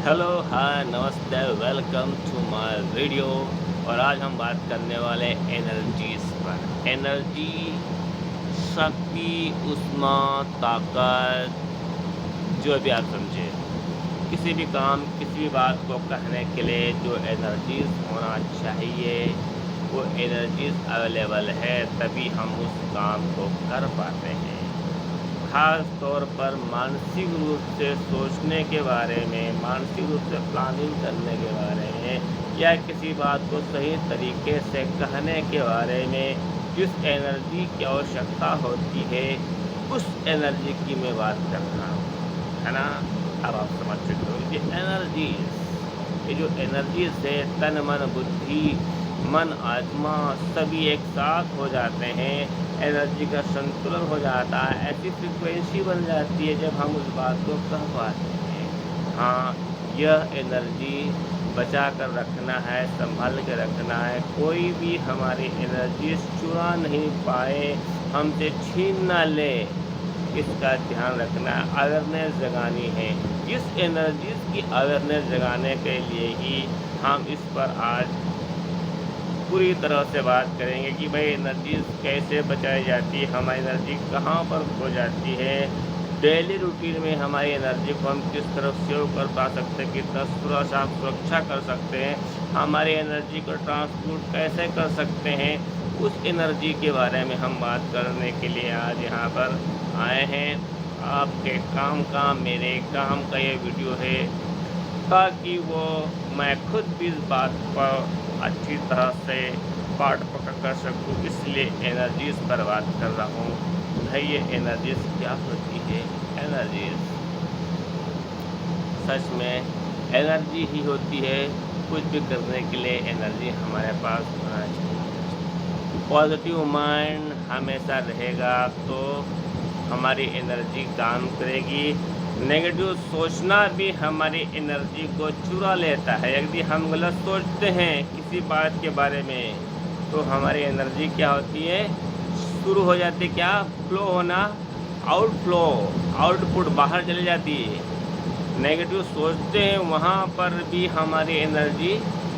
Hello, हाय, नमस्ते, welcome to my video. और आज हम बात करने वाले एनर्जीज पर। एनर्जी, शक्ति, ऊष्मा, ताकत, जो भी आप समझे। किसी भी काम, किसी भी बात को कहने के लिए जो एनर्जीज होना चाहिए, वो एनर्जीज अवेलेबल है, तभी हम उस काम को कर पाते हैं। खास तौर पर मानसिक रूप से सोचने के बारे में, मानसिक रूप से प्लानिंग करने के बारे में, या किसी बात को सही तरीके से कहने के बारे में जिस एनर्जी की आवश्यकता होती है, उस एनर्जी की मैं बात कर रहा हूँ, है ना? अब आप समझ चुके हो कि एनर्जीज, ये जो एनर्जीज है, तन मन बुद्धि, मन आत्मा सभी एक साथ हो जाते हैं। एनर्जी का संतुलन हो जाता है, ऐसी फ्रीक्वेंसी बन जाती है जब हम उस बात को कह पाते हैं। हाँ, यह एनर्जी बचा कर रखना है, संभाल के रखना है। कोई भी हमारी एनर्जी चुरा नहीं पाए, हमसे छीन ना ले, इसका ध्यान रखना है। अवेयरनेस जगानी है। इस एनर्जीज की अवेयरनेस जगाने के लिए ही हम इस पर आज पूरी तरह से बात करेंगे कि भाई एनर्जी कैसे बचाई जाती है, हमारी एनर्जी कहाँ पर खो जाती है, डेली रूटीन में हमारी एनर्जी को हम किस तरह सेव कर पा सकते हैं, कितना सुरक्षा कर सकते हैं, हमारी एनर्जी को ट्रांसपोर्ट कैसे कर सकते हैं, उस एनर्जी के बारे में हम बात करने के लिए आज यहाँ पर आए हैं। आपके काम का, मेरे काम का ये वीडियो है, ताकि वो मैं खुद भी इस बात पर अच्छी तरह से पाठ पकड़ कर सकूँ, इसलिए एनर्जीज पर बात कर रहा हूँ। भाई ये एनर्जीज क्या होती है? एनर्जीज सच में एनर्जी ही होती है। कुछ भी करने के लिए एनर्जी हमारे पास होना चाहिए। पॉजिटिव माइंड हमेशा रहेगा तो हमारी एनर्जी काम करेगी। नेगेटिव सोचना भी हमारी एनर्जी को चुरा लेता है। यदि हम गलत सोचते हैं किसी बात के बारे में, तो हमारी एनर्जी क्या होती है? शुरू हो जाती है क्या? फ्लो होना, आउटफ्लो, आउटपुट बाहर चली जाती है। नेगेटिव सोचते हैं वहाँ पर भी हमारी एनर्जी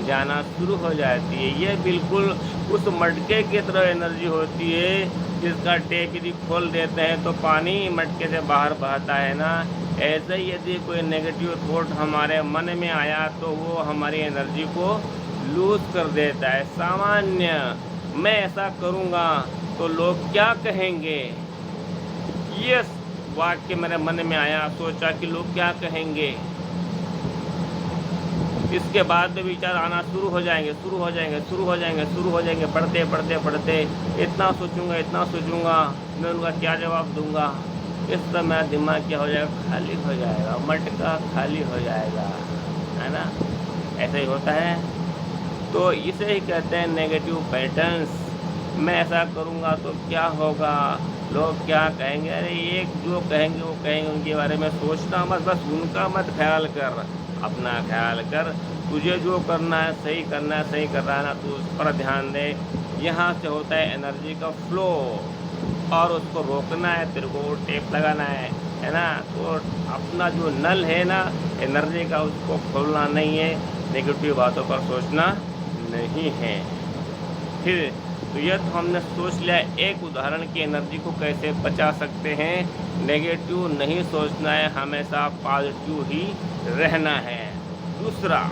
जाना शुरू हो जाती है। ये बिल्कुल उस मटके की तरह एनर्जी होती है जिसका टेप यदि खोल देते हैं तो पानी मटके से बाहर बहता है ना। ऐसे ही यदि कोई नेगेटिव थॉट हमारे मन में आया तो वो हमारी एनर्जी को लूज कर देता है। सामान्य मैं ऐसा करूँगा तो लोग क्या कहेंगे, ये वाक्य मेरे मन में आया, सोचा कि लोग क्या कहेंगे। इसके बाद में विचार आना शुरू हो जाएंगे, पढ़ते इतना सोचूंगा, मैं उनका क्या जवाब दूंगा। इस तरह मेरा दिमाग क्या हो जाएगा? खाली हो जाएगा, मटका खाली हो जाएगा, है ना? ऐसा ही होता है। तो इसे ही कहते हैं नेगेटिव पैटर्न्स। मैं ऐसा करूँगा तो क्या होगा, लोग क्या कहेंगे, अरे ये जो कहेंगे वो कहेंगे, उनके बारे में सोचना मत, बस उनका मत ख्याल कर, अपना ख्याल कर। तुझे जो करना है सही करना है, सही कर रहा है ना, तू उस पर ध्यान दे। यहाँ से होता है एनर्जी का फ्लो, और उसको रोकना है, तेरे को टेप लगाना है ना? तो अपना जो नल है ना एनर्जी का, उसको खोलना नहीं है, नेगेटिव बातों पर सोचना नहीं है। फिर तो यह तो हमने सोच लिया एक उदाहरण की एनर्जी को कैसे बचा सकते हैं। नेगेटिव नहीं सोचना है, हमेशा पॉजिटिव ही रहना है। दूसरा,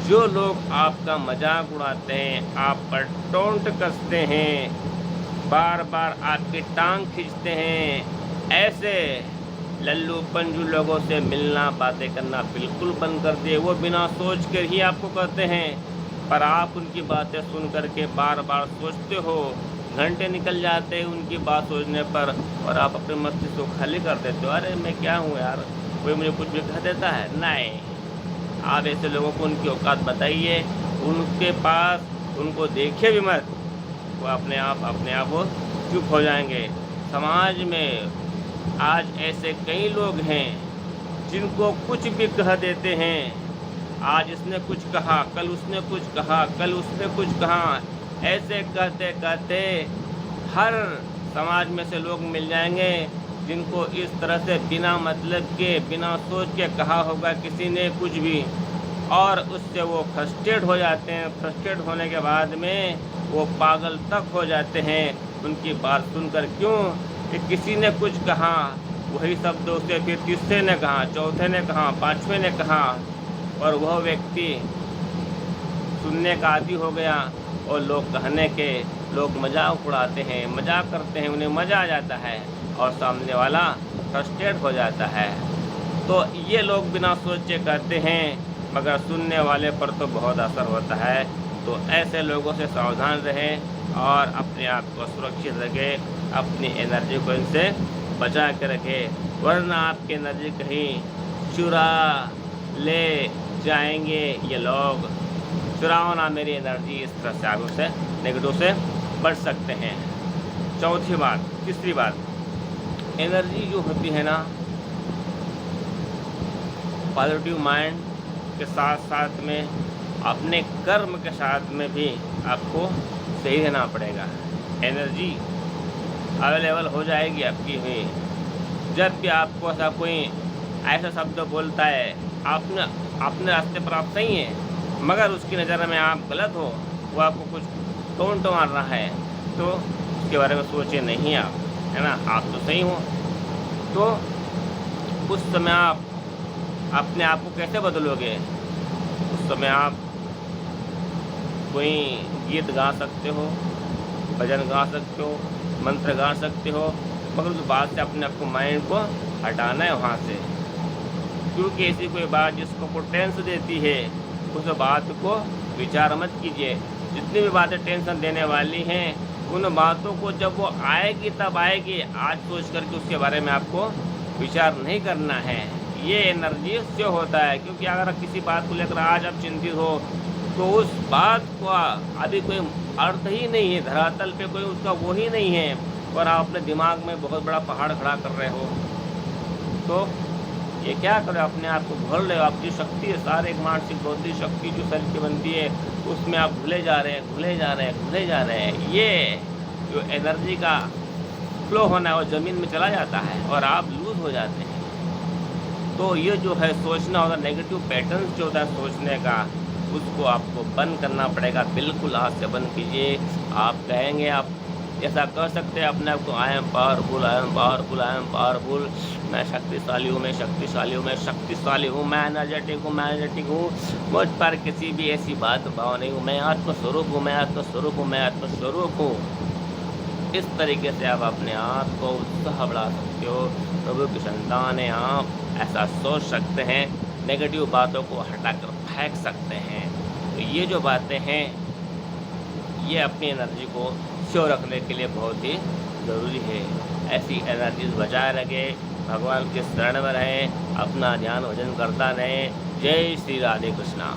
जो लोग आपका मजाक उड़ाते हैं, आप पर टोंट कसते हैं, बार बार आपकी टांग खींचते हैं, ऐसे लल्लू पंजू लोगों से मिलना, बातें करना बिल्कुल बंद कर दिए। वो बिना सोच कर ही आपको कहते हैं, पर आप उनकी बातें सुन कर के बार बार सोचते हो। घंटे निकल जाते हैं उनकी बात सोचने पर, और आप अपने मस्तिष्क को खाली कर देते हो। अरे मैं क्या हूँ यार, कोई मुझे कुछ भी कह देता है? नहीं। आप ऐसे लोगों को उनकी औकात बताइए, उनके पास उनको देखिए भी मत, वो अपने आप वो चुप हो जाएंगे। समाज में आज ऐसे कई लोग हैं जिनको कुछ भी कह देते हैं। आज इसने कुछ कहा, कल उसने कुछ कहा, कल उसने कुछ कहा, ऐसे कहते कहते हर समाज में से लोग मिल जाएंगे जिनको इस तरह से बिना मतलब के, बिना सोच के कहा होगा किसी ने कुछ भी, और उससे वो फ्रस्ट्रेट हो जाते हैं। फ्रस्ट्रेट होने के बाद में वो पागल तक हो जाते हैं उनकी बात सुनकर। क्यों कि किसी ने कुछ कहा, वही शब्द उसे फिर तीसरे ने कहा, चौथे ने कहा, पाँचवें ने कहा, और वह व्यक्ति सुनने का आदी हो गया। और लोग कहने के, लोग मजाक उड़ाते हैं, मजाक करते हैं, उन्हें मज़ा आ जाता है और सामने वाला फ्रस्ट्रेट हो जाता है। तो ये लोग बिना सोचे कहते हैं, मगर सुनने वाले पर तो बहुत असर होता है। तो ऐसे लोगों से सावधान रहें और अपने आप को सुरक्षित रखें, अपनी एनर्जी को इनसे बचा के रखें, वरना आपकी एनर्जी कहीं चुरा ले जाएंगे ये लोग। चुराओ ना मेरी एनर्जी, इस तरह से आप उससे नेगेटिव से बच सकते हैं। तीसरी बात, एनर्जी जो होती है ना, पॉजिटिव माइंड के साथ साथ में अपने कर्म के साथ में भी आपको सही रहना पड़ेगा। एनर्जी अवेलेबल हो जाएगी आपकी हुई जब भी आपको ऐसा कोई ऐसा शब्द बोलता है, आपने अपने रास्ते पर आप सही हैं, मगर उसकी नज़र में आप गलत हो, वो आपको कुछ टोंट मार रहा है, तो उसके बारे में सोचे नहीं आप, है ना, आप तो सही हो। तो उस समय आप अपने आप को कैसे बदलोगे? उस समय आप कोई गीत गा सकते हो, भजन गा सकते हो, मंत्र गा सकते हो, मगर उस बात से अपने आपको माइंड को हटाना है वहाँ से। क्योंकि ऐसी कोई बात जिसको टेंशन देती है, उस बात को विचार मत कीजिए। जितनी भी बातें टेंशन देने वाली हैं, उन बातों को जब वो आएगी तब आएगी, आज सोच करके उसके बारे में आपको विचार नहीं करना है। ये एनर्जी से होता है, क्योंकि अगर किसी बात को लेकर आज आप चिंतित हो, तो उस बात का अभी कोई अर्थ ही नहीं है, धरातल पे कोई उसका वो ही नहीं है, और आप अपने दिमाग में बहुत बड़ा पहाड़ खड़ा कर रहे हो। तो ये क्या करो, अपने आप को भूल रहे हो। आपकी शक्ति है, सारे मानसिक बौद्धिक शक्ति जो शरीर की बनती है, उसमें आप भूले जा रहे हैं। ये जो एनर्जी का फ्लो होना है वो ज़मीन में चला जाता है और आप लूज हो जाते हैं। तो ये जो है सोचना होता है, नेगेटिव पैटर्न जो होता है सोचने का, उसको आपको बंद करना पड़ेगा। बिल्कुल आज से बंद कीजिए। आप कहेंगे, आप ऐसा कर सकते हैं अपने आप को, आई एम पावरफुल, मैं शक्तिशाली हूँ, मैं एनर्जेटिक हूँ, मुझ पर किसी भी ऐसी बात भाव नहीं हूँ, मैं आत्मस्वरूप हूँ। इस तरीके से आप अपने आप को उत्साह बढ़ा सकते हो। प्रभु की संतान है आप, ऐसा सोच सकते हैं, नेगेटिव बातों को हटाकर फेंक सकते हैं। तो ये जो बातें हैं, ये अपनी एनर्जी को श्योर रखने के लिए बहुत ही ज़रूरी है। ऐसी एनर्जीज बचाए रखें, भगवान के शरण में रहें, अपना ध्यान भजन करता रहें। जय श्री राधे कृष्णा।